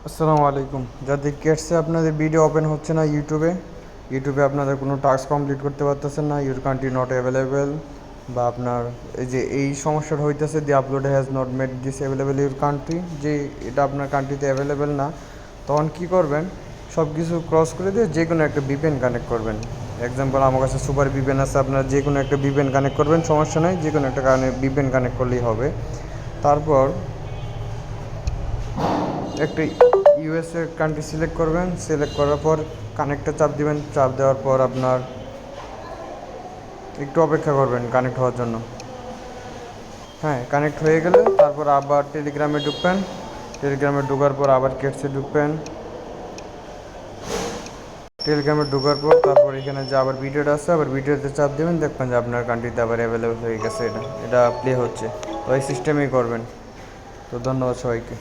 আসসালামু আলাইকুম। যাদের কেটসে আপনাদের ভিডিও ওপেন হচ্ছে না ইউটিউবে আপনাদের কোনো টাস্ক কমপ্লিট করতে পারতেছেন না, ইউর কান্ট্রি নট অ্যাভেলেবেল, বা আপনার এই সমস্যাটা হইতেছে the upload has not made this available your country, যে এটা আপনার কান্ট্রিতে অ্যাভেলেবেল না, তখন কি করবেন? সব কিছু ক্রস করে দিয়ে যে কোনো একটা ভিপিএন কানেক্ট করবেন। এক্সাম্পল, আমার কাছে সুপার ভিপিএন আছে, আপনার যে কোনো একটা ভিপিএন কানেক্ট করবেন, সমস্যা নেই, যে কোনো একটা ভিপিএন কানেক্ট করলেই হবে। তারপর একটা ইউএসএ কান্ট্রি সিলেক্ট করবেন, সিলেক্ট করার পর কানেক্টে চাপ দিবেন, চাপ দেওয়ার পর আপনার একটু অপেক্ষা করবেন কানেক্ট হওয়ার জন্য। হ্যাঁ, কানেক্ট হয়ে গেলে তারপর আবার টেলিগ্রামে ঢুকবেন, টেলিগ্রামে ঢোকার পর আবার কেটসে ঢুকবেন, টেলিগ্রামে ঢোকার পর তারপর এখানে যে আবার ভিডিওটা আছে, আবার ভিডিওতে চাপ দেবেন, দেখবেন যে আপনার কান্ট্রিতে আবার অ্যাভেলেবেল হয়ে গেছে, এটা প্লে হচ্ছে। তো এই সিস্টেমেই করবেন। তো ধন্যবাদ সবাইকে।